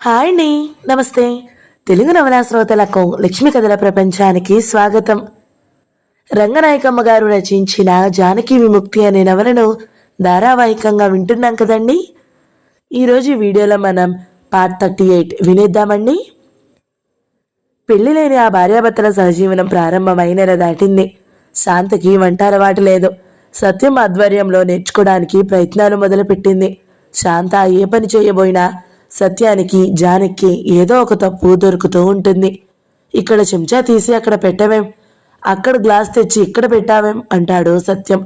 Hi అండి. నమస్తే. తెలుగు నవలా శ్రోతలకు లక్ష్మీ కథల ప్రపంచానికి స్వాగతం. రంగనాయకమ్మ గారు రచించిన జానకి విముక్తి అనే నవలను ధారావాహికంగా వింటున్నాం కదండి. ఈరోజు ఈ వీడియోలో మనం పార్ట్ 38 వినేద్దామండి. పెళ్లి లేని ఆ భార్యాభర్తల సహజీవనం ప్రారంభమై నెల దాటింది. శాంతకి వంట అలవాటు లేదు. సత్యం ఆధ్వర్యంలో నేర్చుకోవడానికి ప్రయత్నాలు మొదలుపెట్టింది. శాంత ఏ పని చేయబోయినా సత్యానికి జానకి ఏదో ఒక తప్పు దొరుకుతూ ఉంటుంది. ఇక్కడ చెంచా తీసి అక్కడ పెట్టవేం, అక్కడ గ్లాస్ తెచ్చి ఇక్కడ పెట్టావేం అంటాడు సత్యం.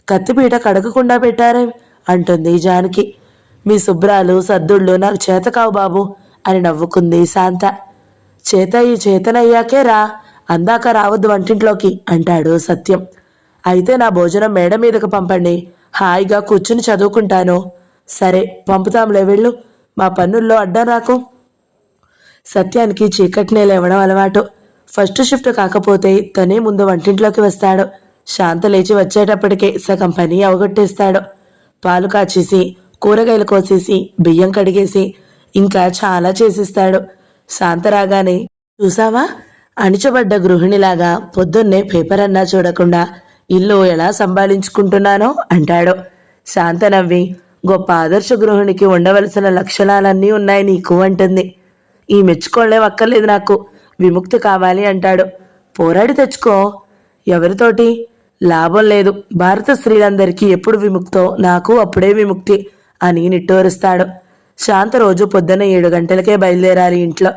కత్తిపీట కడగకుండా పెట్టారేం అంటుంది జానకి. మీ శుభ్రాలు సద్దుళ్ళు నాకు చేత కావు బాబు అని నవ్వుకుంది శాంత. చేతయ్యి చేతనయ్యాకే రా, అందాక రావద్దు వంటింట్లోకి అంటాడు సత్యం. అయితే నా భోజనం మేడ మీదకు పంపండి, హాయిగా కూర్చుని చదువుకుంటాను. సరే పంపుతాంలే, వెళ్ళు, మా పన్నుల్లో అడ్డం రాకు. సత్యానికి చీకటినే లేవడం అలవాటు. ఫస్ట్ షిఫ్ట్ కాకపోతే తనే ముందు వంటింట్లోకి వస్తాడు. శాంత లేచి వచ్చేటప్పటికే సగం పని అవగొట్టేస్తాడు. పాలు కాచేసి, కూరగాయలు కోసేసి, బియ్యం కడిగేసి ఇంకా చాలా చేసిస్తాడు. శాంత రాగానే, చూసావా, అణిచబడ్డ గృహిణిలాగా పొద్దున్నే పేపర్ అన్నా చూడకుండా ఇల్లు ఎలా సంభాళించుకుంటున్నానో అంటాడు. శాంత నవ్వి, గొప్ప ఆదర్శ గృహిణికి ఉండవలసిన లక్షణాలన్నీ ఉన్నాయి నీకు అంటుంది. ఈ మెచ్చుకోళ్లే అక్కర్లేదు నాకు, విముక్తి కావాలి అంటాడు. పోరాడి తెచ్చుకో. ఎవరితోటి? లాభం లేదు. భారత స్త్రీలందరికీ ఎప్పుడు విముక్తో నాకు అప్పుడే విముక్తి అని నిట్టూరుస్తాడు. శాంత రోజు పొద్దున్న 7 గంటలకే బయలుదేరాలి ఇంట్లో.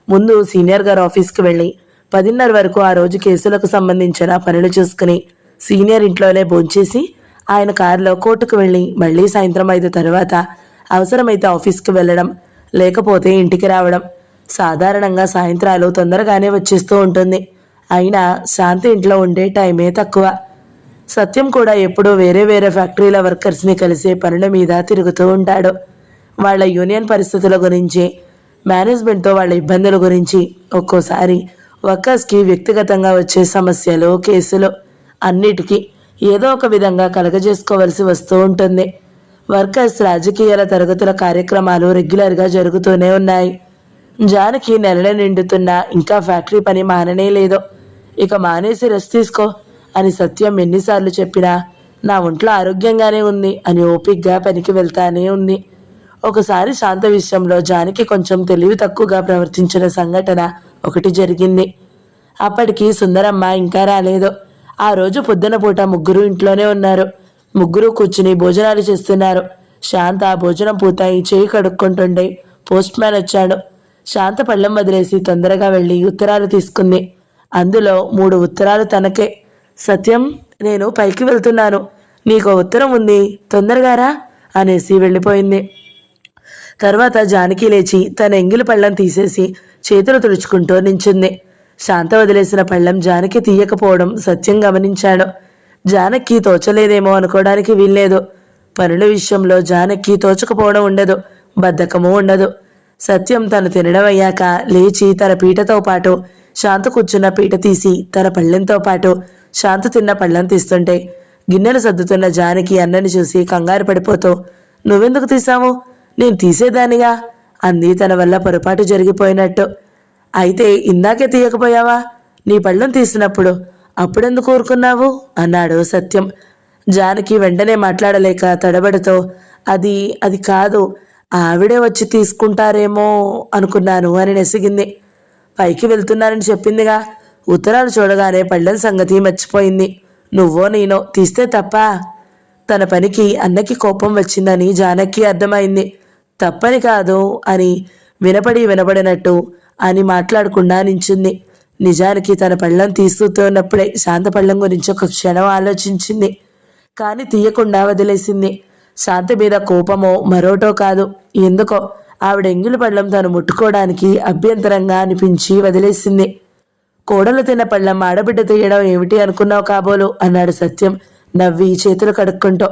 ముందు సీనియర్ గారు ఆఫీస్కి వెళ్ళి 10:30 వరకు ఆ రోజు కేసులకు సంబంధించిన పనులు చూసుకుని సీనియర్ ఇంట్లోనే భోంచేసి ఆయన కారులో కోర్టుకు వెళ్ళి మళ్ళీ సాయంత్రం 5 తర్వాత అవసరమైతే ఆఫీస్కి వెళ్ళడం, లేకపోతే ఇంటికి రావడం. సాధారణంగా సాయంత్రాలు తొందరగానే వచ్చేస్తూ ఉంటుంది. అయినా శాంతి ఇంట్లో ఉండే టైమే తక్కువ. సత్యం కూడా ఎప్పుడూ వేరే వేరే ఫ్యాక్టరీల వర్కర్స్ని కలిసే పనుల మీద తిరుగుతూ ఉంటాడు. వాళ్ళ యూనియన్ పరిస్థితుల గురించి, మేనేజ్మెంట్తో వాళ్ళ ఇబ్బందుల గురించి, ఒక్కోసారి వర్కర్స్కి వ్యక్తిగతంగా వచ్చే సమస్యలు, కేసులు అన్నిటికీ ఏదో ఒక విధంగా కలగజేసుకోవలసి వస్తూ ఉంటుంది. వర్కర్స్ రాజకీయాల తరగతుల కార్యక్రమాలు రెగ్యులర్గా జరుగుతూనే ఉన్నాయి. జానకి నెలలు నిండుతున్నా ఇంకా ఫ్యాక్టరీ పని మాననే లేదు. ఇక మానేసి రెస్ట్ తీసుకో అని సత్యం ఎన్నిసార్లు చెప్పినా నా ఒంట్లో ఆరోగ్యంగానే ఉంది అని ఓపిక్గా పనికి వెళ్తానే ఉంది. ఒకసారి శాంత విషయంలో జానకి కొంచెం తెలివి తక్కువగా ప్రవర్తించిన సంఘటన ఒకటి జరిగింది. అప్పటికి సుందరమ్మ ఇంకా రాలేదు. ఆ రోజు పొద్దున పూట ముగ్గురు ఇంట్లోనే ఉన్నారు. ముగ్గురు కూర్చుని భోజనాలు చేస్తున్నారు. శాంత భోజనం పూర్తయి చేయి కడుక్కుంటుండే పోస్ట్ మ్యాన్ వచ్చాడు. శాంత పళ్ళెం వదిలేసి తొందరగా వెళ్ళి ఉత్తరాలు తీసుకుంది. అందులో 3 ఉత్తరాలు తనకే. సత్యం, నేను పైకి వెళ్తున్నాను, నీకు ఉత్తరం ఉంది, తొందరగా రా అనేసి వెళ్ళిపోయింది. తర్వాత జానకి లేచి తన ఎంగిలి పళ్ళెం తీసేసి చేతులు తుడుచుకుంటూ నించుంది. శాంత వదిలేసిన పళ్ళెం జానకి తీయకపోవడం సత్యం గమనించాడు. జానకి తోచలేదేమో అనుకోవడానికి వీల్లేదు. పనుల విషయంలో జానకి తోచకపోవడం ఉండదు, బద్ధకము ఉండదు. సత్యం తను తినడం అయ్యాక లేచి తన పీటతో పాటు శాంత కూర్చున్న పీట తీసి తన పళ్ళెంతో పాటు శాంత తిన్న పళ్ళెం తీస్తుంటే గిన్నెలు సర్దుతున్న జానకి అన్నని చూసి కంగారు పడిపోతూ, నువ్వెందుకు తీసావు, నేను తీసేదానిగా అంది తన వల్ల పొరపాటు జరిగిపోయినట్టు. అయితే ఇందాకే తీయకపోయావా, నీ పళ్ళెం తీసినప్పుడు అప్పుడెందుకు ఊరుకున్నావు అన్నాడు సత్యం. జానకి వెంటనే మాట్లాడలేక తడబడుతో, అది కాదు, ఆవిడే వచ్చి తీసుకుంటారేమో అనుకున్నాను అని నెసిగింది. పైకి వెళ్తున్నానని చెప్పిందిగా, ఉత్తరాలు చూడగానే పళ్ళెం సంగతి మర్చిపోయింది. నువ్వో నేనో తీస్తే తప్ప. తన పనికి అన్నకి కోపం వచ్చిందని జానకి అర్థమైంది. తప్పని కాదు అని వినపడినట్టు అని మాట్లాడకుండా నించుంది. నిజానికి తన పళ్ళం తీస్తున్నప్పుడే శాంత పళ్ళం గురించి ఒక క్షణం ఆలోచించింది. కానీ తీయకుండా వదిలేసింది. శాంత మీద కోపమో మరోటో కాదు, ఎందుకో ఆవిడ ఎంగిలి పళ్ళం తను ముట్టుకోవడానికి అభ్యంతరంగా అనిపించి వదిలేసింది. కోడలు తిన్న పళ్ళం ఆడబిడ్డ తీయడం ఏమిటి అనుకున్నావు కాబోలు అన్నాడు సత్యం నవ్వి చేతులు కడుక్కుంటూ.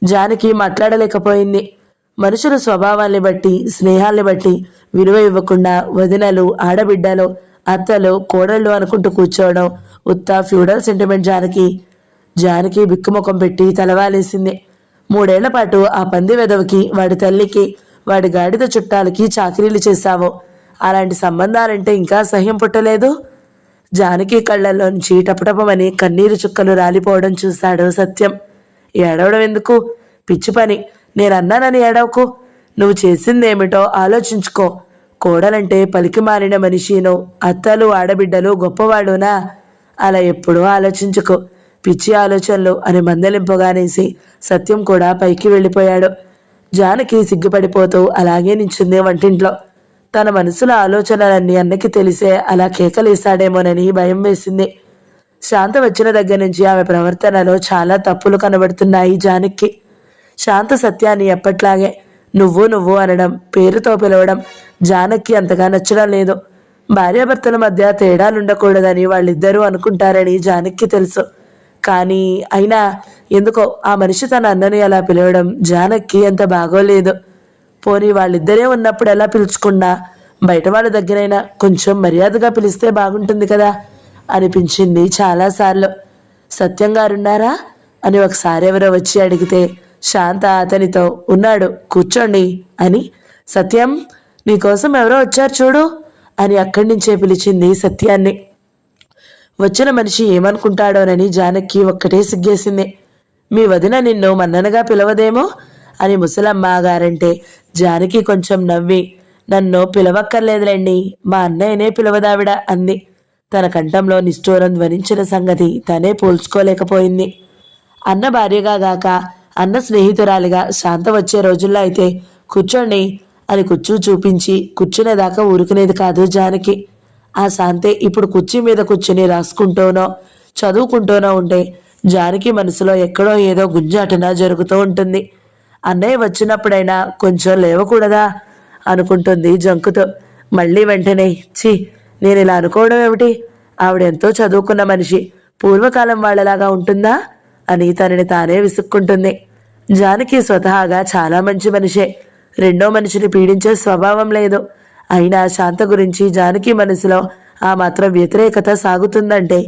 జానకి మాట్లాడలేకపోయింది. మనుషుల స్వభావాల్ని బట్టి, స్నేహాల్ని బట్టి విలువ ఇవ్వకుండా వదినలు, ఆడబిడ్డలు, అత్తలు, కోడళ్ళు అనుకుంటూ కూర్చోవడం ఉత్తా ఫ్యూడల్ సెంటిమెంట్ జానకి బిక్కుముఖం పెట్టి తలవాలేసింది. 3 ఏళ్ల పాటు ఆ పంది వెదవికి, వాడి తల్లికి వాడి గాడిద చుట్టాలకి చాకరీలు చేశావో అలాంటి సంబంధాలంటే ఇంకా సహ్యం పుట్టలేదు. జానకి కళ్ళల్లోంచి టపటపమని కన్నీరు చుక్కలు రాలిపోవడం చూశాడు సత్యం. ఏడవడం ఎందుకు? పిచ్చి పని. నేనన్నానని ఏడవకు. నువ్వు చేసిందేమిటో ఆలోచించుకో. కోడలంటే పలికి మారిన మనిషిను, అత్తలు ఆడబిడ్డలు గొప్పవాడునా? అలా ఎప్పుడూ ఆలోచించుకో. పిచ్చి ఆలోచనలు అని మందలింపుగానేసి సత్యం కూడా పైకి వెళ్ళిపోయాడు. జానకి సిగ్గుపడిపోతూ అలాగే నించుంది వంటింట్లో. తన మనసులో ఆలోచనలన్నీ అన్నకి తెలిసే అలా కేకలేశాడేమోనని భయం వేసింది. శాంత వచ్చిన దగ్గర నుంచి ఆమె ప్రవర్తనలో చాలా తప్పులు కనబడుతున్నాయి జానకి. శాంత సత్యాన్ని ఎప్పట్లాగే నువ్వు నువ్వు అనడం, పేరుతో పిలవడం జానకి అంతగా నచ్చడం లేదు. భార్యాభర్తల మధ్య తేడాలుండకూడదని వాళ్ళిద్దరూ అనుకుంటారని జానకి తెలుసు. కానీ అయినా ఎందుకో ఆ మనిషి తన అన్నని అలా పిలవడం జానకి అంత బాగోలేదు. పోనీ వాళ్ళిద్దరే ఉన్నప్పుడు ఎలా పిలుచుకున్నా బయట వాళ్ళ దగ్గరైనా కొంచెం మర్యాదగా పిలిస్తే బాగుంటుంది కదా అనిపించింది చాలాసార్లు. సత్యం గారున్నారా అని ఒకసారి ఎవరో వచ్చి అడిగితే శాంత అతనితో ఉన్నాడు కూర్చోండి అని, సత్యం నీకోసం ఎవరో వచ్చారు చూడు అని అక్కడి నుంచే పిలిచింది సత్యాన్ని. వచ్చిన మనిషి ఏమనుకుంటాడోనని జానకి ఒక్కటే సిగ్గేసింది. మీ వదిన నిన్ను మన్ననగా పిలవదేమో అని ముసలమ్మ గారంటే జానకి కొంచెం నవ్వి, నన్ను పిలవక్కర్లేదులేండి, మా అన్నయ్యనే పిలవదావిడ అంది. తన కంఠంలో నిష్ఠూరం ధ్వనించిన సంగతి తనే పోల్చుకోలేకపోయింది. అన్న భార్యగా గాక అన్న స్నేహితురాలిగా శాంత వచ్చే రోజుల్లో అయితే కూర్చోండి అని కుర్చీ చూపించి కూర్చునేదాకా ఊరుకునేది కాదు జానకి. ఆ శాంతే ఇప్పుడు కుర్చీ మీద కూర్చుని రాసుకుంటూనో చదువుకుంటూనో ఉంటే జానకి మనసులో ఎక్కడో ఏదో గుంజాటన జరుగుతూ ఉంటుంది. అన్నయ్య వచ్చినప్పుడైనా కొంచెం లేవకూడదా అనుకుంటుంది జంకుతో. మళ్ళీ వెంటనే ఛీ నేను ఇలా అనుకోవడం ఏమిటి, ఆవిడెంతో చదువుకున్న మనిషి, పూర్వకాలం వాళ్ళలాగా ఉంటుందా అని తనని తానే విసుక్కుంటుంది. జానకి స్వతహాగా చాలా మంచి మనిషే, రెండో మనిషిని పీడించే స్వభావం లేదు. అయినా శాంత గురించి జానకి మనసులో ఆ మాత్రం వ్యతిరేకత సాగుతుందంటే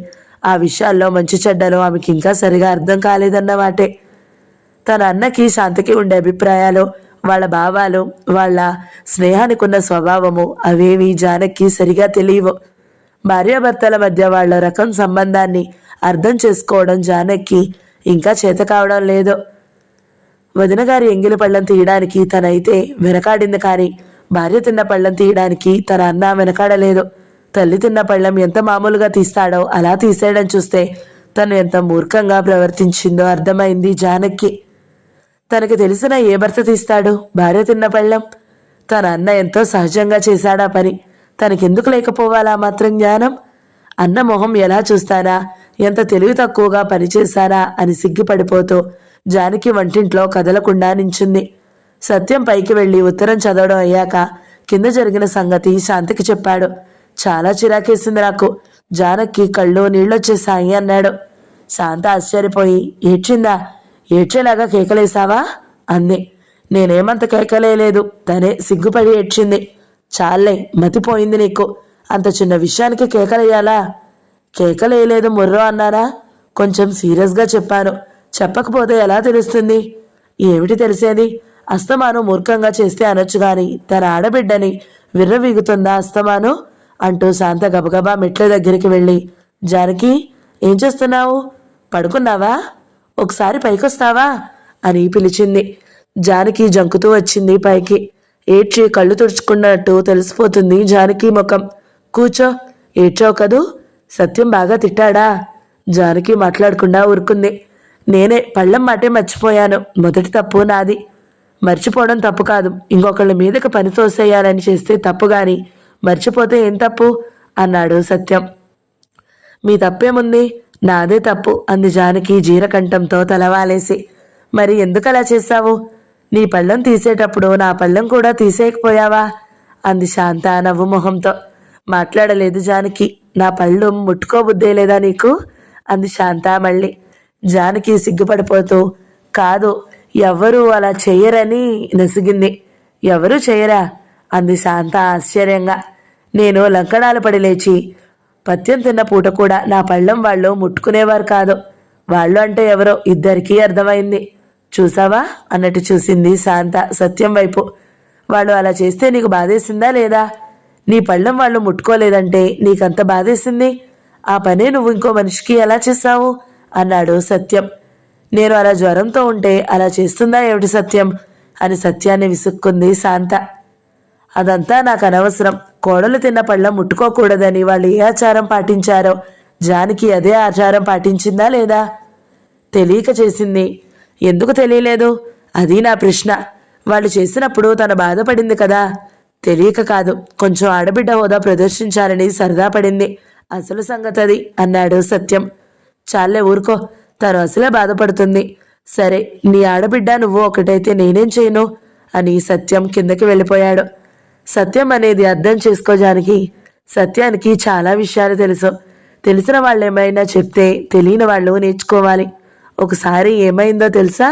ఆ విషయాల్లో మంచి చెడ్డలు ఆమెకి ఇంకా సరిగా అర్థం కాలేదన్నమాటే. తన అన్నకి శాంతకి ఉండే అభిప్రాయాలు, వాళ్ళ భావాలు, వాళ్ళ స్నేహానికి ఉన్న స్వభావము అవేవి జానకి సరిగా తెలియవు. భార్యాభర్తల మధ్య వాళ్ళ రకం సంబంధాన్ని అర్థం చేసుకోవడం జానకి ఇంకా చేత కావడం లేదు. వదిన గారి ఎంగిలి పళ్ళం తీయడానికి తనైతే వెనకాడింది, కానీ భార్య తిన్న పళ్ళం తీయడానికి తన అన్న వెనకాడలేదు. తల్లి తిన్న పళ్ళం ఎంత మామూలుగా తీస్తాడో అలా తీసేయడం చూస్తే తను ఎంత మూర్ఖంగా ప్రవర్తించిందో అర్థమైంది జానకి. తనకి తెలిసిన ఏ భర్త తీస్తాడు భార్య తిన్న పళ్ళం? తన అన్న ఎంతో సహజంగా చేశాడా పని, తనకెందుకు లేకపోవాలా మాత్రం జ్ఞానం? అన్న మొహం ఎలా చూస్తానా, ఎంత తెలివి తక్కువగా పనిచేశానా అని సిగ్గుపడిపోతూ జానకి వంటింట్లో కదలకుండా నించుంది. సత్యం పైకి వెళ్ళి ఉత్తరం చదవడం అయ్యాక కింద జరిగిన సంగతి శాంతికి చెప్పాడు. చాలా చిరాకేసింది నాకు, జానకి కళ్ళు నీళ్ళొచ్చేసాయి అన్నాడు. శాంత ఆశ్చర్యపోయి ఏడ్చిందా? ఏడ్చేలాగా కేకలేసావా అంది. నేనేమంత కేకలేలేదు, తనే సిగ్గుపడి ఏడ్చింది. చాలే, మతిపోయింది నీకు, అంత చిన్న విషయానికి కేకలేయాలా? కేకలేయలేదు ముర్రో అన్నారా? కొంచెం సీరియస్గా చెప్పాను, చెప్పకపోతే ఎలా తెలుస్తుంది? ఏమిటి తెలిసేది? అస్తమాను మూర్ఖంగా చేస్తే అనొచ్చు గాని తన ఆడబిడ్డని విర్రవీగుతుందా అస్తమాను అంటూ శాంత గబగబా మెట్ల దగ్గరికి వెళ్ళి, జానకి ఏం చేస్తున్నావు, పడుకున్నావా, ఒకసారి పైకొస్తావా అని పిలిచింది. జానకి జంకుతూ వచ్చింది పైకి. ఏడ్చి కళ్ళు తుడుచుకున్నట్టు తెలిసిపోతుంది జానకి ముఖం. కూర్చో, ఏడ్చావు కదూ, సత్యం బాగా తిట్టాడా? జానకి మాట్లాడకుండా ఊరుకుంది. నేనే పళ్ళం మాటే మర్చిపోయాను, మొదటి తప్పు నాది. మర్చిపోవడం తప్పు కాదు, ఇంకొకళ్ళ మీదకి పని తోసేయాలని చేస్తే తప్పు గాని మర్చిపోతే ఏం తప్పు అన్నాడు సత్యం. మీ తప్పేముంది, నాదే తప్పు అంది జానకి జీరకంఠంతో తలవాలేసి. మరి ఎందుకలా చేశావు? నీ పళ్ళం తీసేటప్పుడు నా పళ్ళం కూడా తీసేయకపోయావా అంది శాంత నవ్వు మొహంతో. మాట్లాడలేదు జానకి. నా పళ్ళు ముట్టుకోబుద్దే లేదా నీకు అంది శాంత మళ్ళీ. జానకి సిగ్గుపడిపోతూ కాదు, ఎవ్వరూ అలా చెయ్యరని నసిగింది. ఎవరూ చెయ్యరా అంది శాంత ఆశ్చర్యంగా. నేను లంకణాలు పడి లేచి పత్యం తిన్న పూట కూడా నా పళ్ళం వాళ్ళు ముట్టుకునేవారు కాదు. వాళ్ళు అంటే ఎవరో ఇద్దరికీ అర్థమైంది. చూసావా అన్నట్టు చూసింది శాంత సత్యం వైపు. వాళ్ళు అలా చేస్తే నీకు బాధేసిందా లేదా? నీ పళ్ళెం వాళ్ళు ముట్టుకోలేదంటే నీకంత బాధేసింది. ఆ పనే నువ్వు ఇంకో మనిషికి ఎలా చేశావు అన్నాడు సత్యం. నేను అలా జ్వరంతో ఉంటే అలా చేస్తుందా ఏమిటి సత్యం అని సత్యాన్ని విసుక్కుంది శాంత. అదంతా నాకు అనవసరం. కోడలు తిన్న పళ్ళం ముట్టుకోకూడదని వాళ్ళు ఏ ఆచారం పాటించారో జానకి అదే ఆచారం పాటించిందా లేదా? తెలియక చేసింది. ఎందుకు తెలియలేదు? అది నా ప్రశ్న. వాళ్ళు చేసినప్పుడు తను బాధపడింది కదా. తెలియక కాదు, కొంచెం ఆడబిడ్డ హోదా ప్రదర్శించాలని సరదా పడింది. అసలు సంగతి అది అన్నాడు సత్యం. చాలే ఊరుకో, తను అసలే బాధపడుతుంది. సరే, నీ ఆడబిడ్డ నువ్వు ఒకటైతే నేనేం చేయను అని సత్యం కిందకి వెళ్ళిపోయాడు. సత్యం అనేది అర్థం చేసుకోజానికి సత్యానికి చాలా విషయాలు తెలుసు. తెలిసిన వాళ్ళు ఏమైనా చెప్తే తెలియని వాళ్ళు నేర్చుకోవాలి. ఒకసారి ఏమైందో తెలుసా?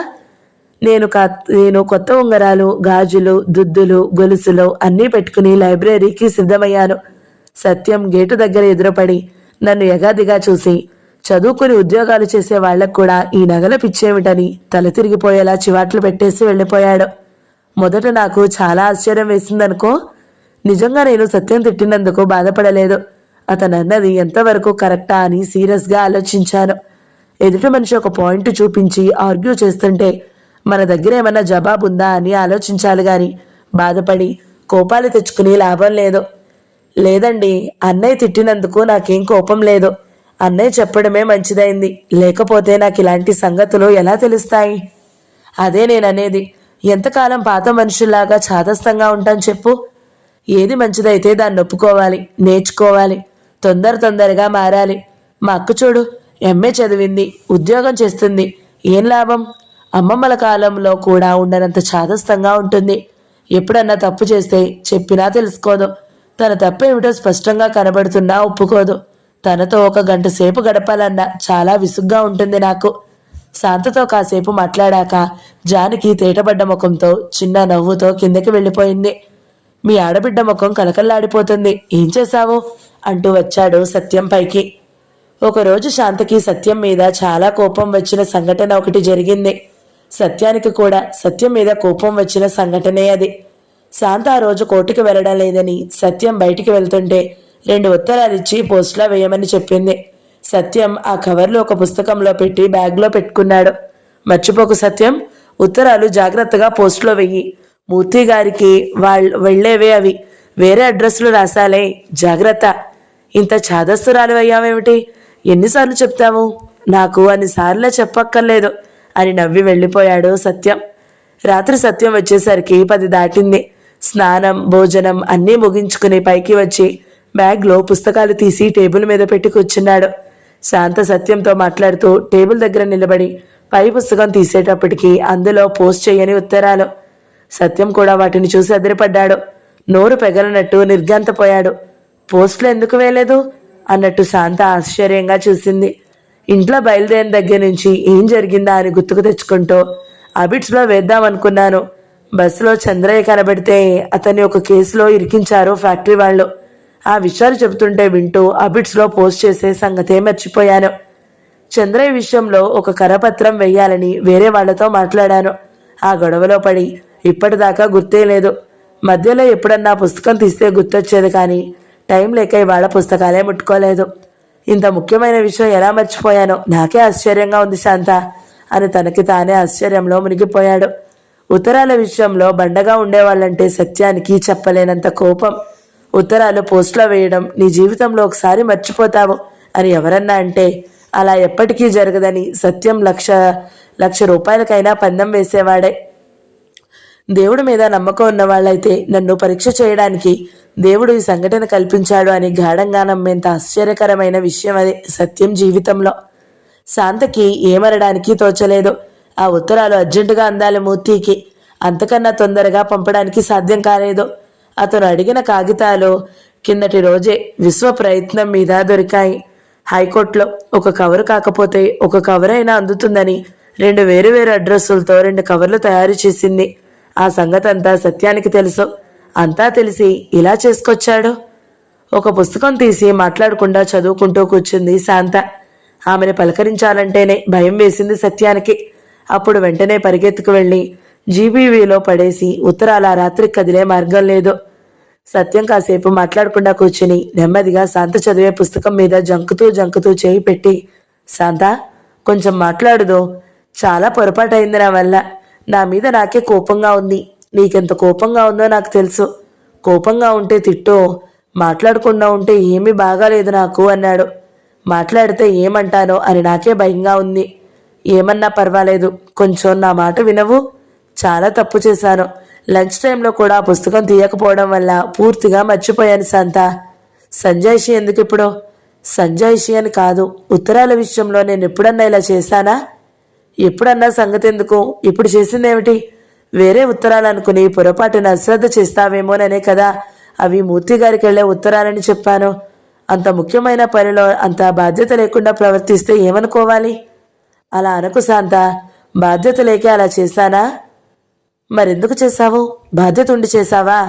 నేను కొత్త ఉంగరాలు, గాజులు, దుద్దులు, గొలుసులు అన్నీ పెట్టుకుని లైబ్రరీకి సిద్ధమయ్యాను. సత్యం గేటు దగ్గర ఎదురుపడి నన్ను ఎగాదిగా చూసి, చదువుకుని ఉద్యోగాలు చేసే వాళ్లకు కూడా ఈ నగల పిచ్చేమిటని తల తిరిగిపోయేలా చివాట్లు పెట్టేసి వెళ్ళిపోయాడు. మొదట నాకు చాలా ఆశ్చర్యం వేసిందనుకో. నిజంగా నేను సత్యం తిట్టినందుకు బాధపడలేదు. అతను అన్నది ఎంతవరకు కరెక్టా అని సీరియస్గా ఆలోచించాను. ఎదుటి మనిషి ఒక పాయింట్ చూపించి ఆర్గ్యూ చేస్తుంటే మన దగ్గర ఏమన్నా జవాబు ఉందా అని ఆలోచించాలి గాని బాధపడి కోపాలు తెచ్చుకుని లాభం లేదు. లేదండి, అన్నయ్య తిట్టినందుకు నాకేం కోపం లేదు. అన్నయ్య చెప్పడమే మంచిదైంది. లేకపోతే నాకు ఇలాంటి సంగతులు ఎలా తెలుస్తాయి? అదే నేననేది. ఎంతకాలం పాత మనుషుల్లాగా చాదస్తంగా ఉంటాను చెప్పు? ఏది మంచిదైతే దాన్ని ఒప్పుకోవాలి, నేర్చుకోవాలి, తొందరగా మారాలి. మా అక్క చూడు, ఎంఏ చదివింది, ఉద్యోగం చేస్తుంది. ఏం లాభం? అమ్మమ్మల కాలంలో కూడా ఉండనంత చాదస్తంగా ఉంటుంది. ఎప్పుడన్నా తప్పు చేస్తే చెప్పినా తెలుసుకోదు. తన తప్పేమిటో స్పష్టంగా కనబడుతున్నా ఒప్పుకోదు. తనతో ఒక గంట సేపు గడపాలన్నా చాలా విసుగ్గా ఉంటుంది నాకు. శాంతతో కాసేపు మాట్లాడాక జానకి తేటబడ్డ ముఖంతో చిన్న నవ్వుతో కిందకి వెళ్ళిపోయింది. మీ ఆడబిడ్డ ముఖం కలకల్లాడిపోతుంది. ఏం చేశావు అంటూ వచ్చాడు సత్యం పైకి. ఒకరోజు శాంతకి సత్యం మీద చాలా కోపం వచ్చిన సంఘటన ఒకటి జరిగింది. సత్యానికి కూడా సత్యం మీద కోపం వచ్చిన సంఘటనే అది. శాంత ఆ రోజు కోర్టుకి వెళ్ళడం లేదని సత్యం బయటికి వెళ్తుంటే 2 ఉత్తరాలు ఇచ్చి పోస్టులో వేయమని చెప్పింది. సత్యం ఆ కవర్లో ఒక పుస్తకంలో పెట్టి బ్యాగ్లో పెట్టుకున్నాడు. మర్చిపోకు సత్యం, ఉత్తరాలు జాగ్రత్తగా పోస్టులో వెయ్యి. మూర్తి గారికి వెళ్లేవే అవి. వేరే అడ్రస్లు రాసాలే, జాగ్రత్త. ఇంత చాదస్తురాలు అయ్యావేమిటి? ఎన్నిసార్లు చెప్తావు? నాకు అన్నిసార్లే చెప్పక్కర్లేదు అని నవ్వి వెళ్ళిపోయాడు సత్యం. రాత్రి సత్యం వచ్చేసరికి 10 దాటింది. స్నానం, భోజనం అన్నీ ముగించుకుని పైకి వచ్చి బ్యాగ్లో పుస్తకాలు తీసి టేబుల్ మీద పెట్టి కూర్చున్నాడు. శాంత సత్యంతో మాట్లాడుతూ టేబుల్ దగ్గర నిలబడి పై పుస్తకం తీసేటప్పటికి అందులో పోస్ట్ చేయని ఉత్తరాలు. సత్యం కూడా వాటిని చూసి అదిరిపడ్డాడు. నోరు పెగలనట్టు నిర్ఘాంతపోయాడు. పోస్టులు ఎందుకు వేయలేదు అన్నట్టు శాంత ఆశ్చర్యంగా చూసింది. ఇంట్లో బయలుదేరిన దగ్గర నుంచి ఏం జరిగిందా అని గుర్తుకు తెచ్చుకుంటూ అబిట్స్లో వేద్దామనుకున్నాను. బస్సులో చంద్రయ్య కనబడితే అతన్ని ఒక కేసులో ఇరికించారు ఫ్యాక్టరీ వాళ్ళు. ఆ విషయాలు చెబుతుంటే వింటూ అబిట్స్లో పోస్ట్ చేసే సంగతే మర్చిపోయాను. చంద్రయ్య విషయంలో ఒక కరపత్రం వెయ్యాలని వేరే వాళ్లతో మాట్లాడాను. ఆ గొడవలో పడి ఇప్పటిదాకా గుర్తే లేదు. మధ్యలో ఎప్పుడన్నా పుస్తకం తీస్తే గుర్తొచ్చేది కానీ టైం లేక ఇవాళ పుస్తకాలే ముట్టుకోలేదు. ఇంత ముఖ్యమైన విషయం ఎలా మర్చిపోయానో నాకే ఆశ్చర్యంగా ఉంది శాంత అని తనకి తానే ఆశ్చర్యంలో మునిగిపోయాడు. ఉత్తరాల విషయంలో బండగా ఉండేవాళ్ళంటే సత్యానికి చెప్పలేనంత కోపం. ఉత్తరాలు పోస్టులో వేయడం నీ జీవితంలో ఒకసారి మర్చిపోతావు అని ఎవరన్నా అంటే అలా ఎప్పటికీ జరగదని సత్యం లక్ష రూపాయలకైనా పందెం వేసేవాడే. దేవుడి మీద నమ్మకం ఉన్న వాళ్ళైతే నన్ను పరీక్ష చేయడానికి దేవుడు ఈ సంఘటన కల్పించాడు అని గాఢంగా నమ్మేంత ఆశ్చర్యకరమైన విషయం అది సత్యం జీవితంలో. శాంతకి ఏమనడానికి తోచలేదు. ఆ ఉత్తరాలు అర్జెంటుగా అందాలి మూర్తికి. అంతకన్నా తొందరగా పంపడానికి సాధ్యం కాలేదు. అతను అడిగిన కాగితాలు కిందటి రోజే విశ్వ ప్రయత్నం మీద దొరికాయి. హైకోర్టులో ఒక కవరు కాకపోతే ఒక కవర్ అయినా అందుతుందని 2 వేరు అడ్రస్సులతో 2 కవర్లు తయారు చేసింది. ఆ సంగతి అంతా సత్యానికి తెలుసు. అంతా తెలిసి ఇలా చేసుకొచ్చాడు. ఒక పుస్తకం తీసి మాట్లాడకుండా చదువుకుంటూ కూర్చుంది శాంత. ఆమెను పలకరించాలంటేనే భయం వేసింది సత్యానికి. అప్పుడు వెంటనే పరిగెత్తుకు వెళ్ళి జీబీవీలో పడేసి ఉత్తరాల రాత్రికి కదిలే మార్గం లేదు. సత్యం కాసేపు మాట్లాడకుండా కూర్చుని నెమ్మదిగా శాంత చదివే పుస్తకం మీద జంకుతూ చేయి పెట్టి, శాంత, కొంచెం మాట్లాడుదో. చాలా పొరపాటైంది నా వల్ల. నా మీద నాకే కోపంగా ఉంది. నీకెంత కోపంగా ఉందో నాకు తెలుసు. కోపంగా ఉంటే తిట్టో, మాట్లాడకుండా ఉంటే ఏమీ బాగాలేదు నాకు అన్నాడు. మాట్లాడితే ఏమంటానో అని నాకే భయంగా ఉంది. ఏమన్నా పర్వాలేదు, కొంచెం నా మాట వినవు. చాలా తప్పు చేశాను. లంచ్ టైంలో కూడా ఆ పుస్తకం తీయకపోవడం వల్ల పూర్తిగా మర్చిపోయాను శాంత. సంజాయిషి ఎందుకు ఇప్పుడు? సంజాయిషి అని కాదు, ఉత్తరాల విషయంలో నేను ఎప్పుడన్నా ఇలా చేశానా? ఎప్పుడన్నా సంగతి ఎందుకు, ఇప్పుడు చేసిందేమిటి? వేరే ఉత్తరాలు అనుకుని పొరపాటున అశ్రద్ధ చేస్తావేమోననే కదా అవి మూర్తి గారికి వెళ్లే ఉత్తరాలని చెప్పాను. అంత ముఖ్యమైన పనిలో అంత బాధ్యత లేకుండా ప్రవర్తిస్తే ఏమనుకోవాలి? అలా అనకు శాంత. బాధ్యత లేకే అలా చేశానా? మరెందుకు చేశావు? బాధ్యత ఉండి చేశావా?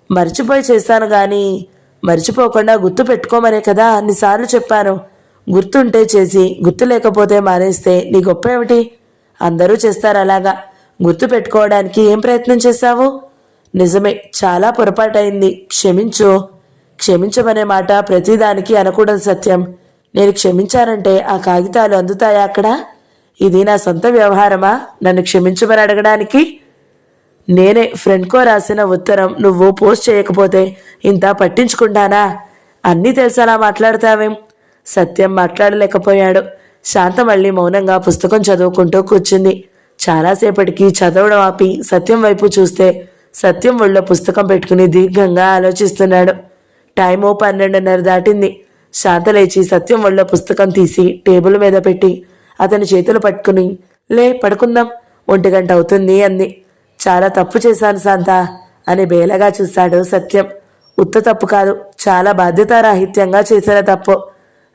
మర్చిపోయి చేశాను గాని మర్చిపోకుండా గుర్తు పెట్టుకోమనే కదా అన్నిసార్లు చెప్పాను. గుర్తుంటే చేసి గుర్తు లేకపోతే మానేస్తే నీ గొప్ప ఏమిటి? అందరూ చేస్తారు అలాగా. గుర్తు పెట్టుకోవడానికి ఏం ప్రయత్నం చేశావు? నిజమే, చాలా పొరపాటైంది, క్షమించు. క్షమించమనే మాట ప్రతిదానికి అనకూడదు సత్యం. నేను క్షమించానంటే ఆ కాగితాలు అందుతాయా అక్కడ? ఇది నా సొంత వ్యవహారమా నన్ను క్షమించమని అడగడానికి? నేనే ఫ్రెండ్కో రాసిన ఉత్తరం నువ్వు పోస్ట్ చేయకపోతే ఇంత పట్టించుకుంటానా? అన్నీ తెలిసేలా మాట్లాడతావేం? సత్యం మాట్లాడలేకపోయాడు. శాంత మళ్ళీ మౌనంగా పుస్తకం చదువుకుంటూ కూర్చుంది. చాలాసేపటికి చదవడం ఆపి సత్యం వైపు చూస్తే సత్యం ఒళ్ళో పుస్తకం పెట్టుకుని దీర్ఘంగా ఆలోచిస్తున్నాడు. టైము 12:30 దాటింది. శాంత లేచి సత్యం ఒళ్ళో పుస్తకం తీసి టేబుల్ మీద పెట్టి అతని చేతులు పట్టుకుని, లే పడుకుందాం, 1 గంట అవుతుంది అంది. చాలా తప్పు చేశాను శాంత అని బేలగా చూశాడు సత్యం. ఉత్త తప్పు కాదు, చాలా బాధ్యతారాహిత్యంగా చేసిన తప్పు.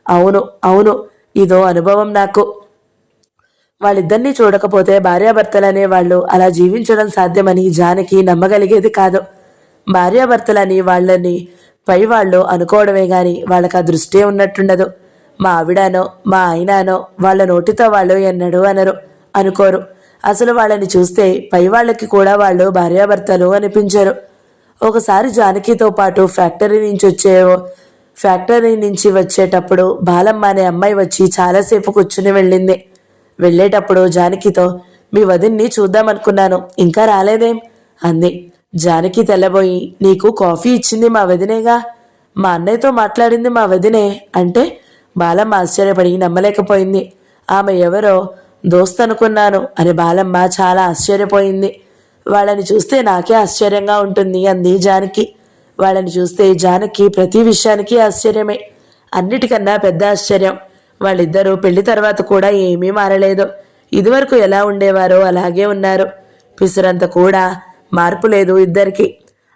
అవును అవును, ఇదో అనుభవం నాకు. వాళ్ళిద్దరినీ చూడకపోతే భార్యాభర్తలనే వాళ్ళు అలా జీవించడం సాధ్యమని జానకి నమ్మగలిగేది కాదు. భార్యాభర్తలని వాళ్ళని పైవాళ్ళు అనుకోవడమే గాని వాళ్ళకి ఆ దృష్టే ఉన్నట్టుండదు. మా ఆవిడానో మా ఆయనానో వాళ్ళ నోటితో వాళ్ళు ఎన్నడూ అనుకోరు. అసలు వాళ్ళని చూస్తే పైవాళ్ళకి కూడా వాళ్ళు భార్యాభర్తలు అనిపించరు. ఒకసారి జానకితో పాటు ఫ్యాక్టరీ నుంచి వచ్చేటప్పుడు బాలమ్మ అనే అమ్మాయి వచ్చి చాలాసేపు కూర్చుని వెళ్ళింది. వెళ్ళేటప్పుడు జానకితో, మీ వదిన్ని చూద్దామనుకున్నాను, ఇంకా రాలేదేం అంది. జానకి తెల్లబోయి, నీకు కాఫీ ఇచ్చింది మా వదినేగా, మా అన్నయ్యతో మాట్లాడింది మా వదినే అంటే బాలమ్మ ఆశ్చర్యపడి నమ్మలేకపోయింది. ఆమె ఎవరో దోస్తనుకున్నాను అని బాలమ్మ చాలా ఆశ్చర్యపోయింది. వాళ్ళని చూస్తే నాకే ఆశ్చర్యంగా ఉంటుంది అంది జానకి. వాళ్ళని చూస్తే జానకి ప్రతి విషయానికి ఆశ్చర్యమే. అన్నిటికన్నా పెద్ద ఆశ్చర్యం వాళ్ళిద్దరూ పెళ్లి తర్వాత కూడా ఏమీ మారలేదు. ఇదివరకు ఎలా ఉండేవారో అలాగే ఉన్నారు. పిసరంత కూడా మార్పు లేదు ఇద్దరికి.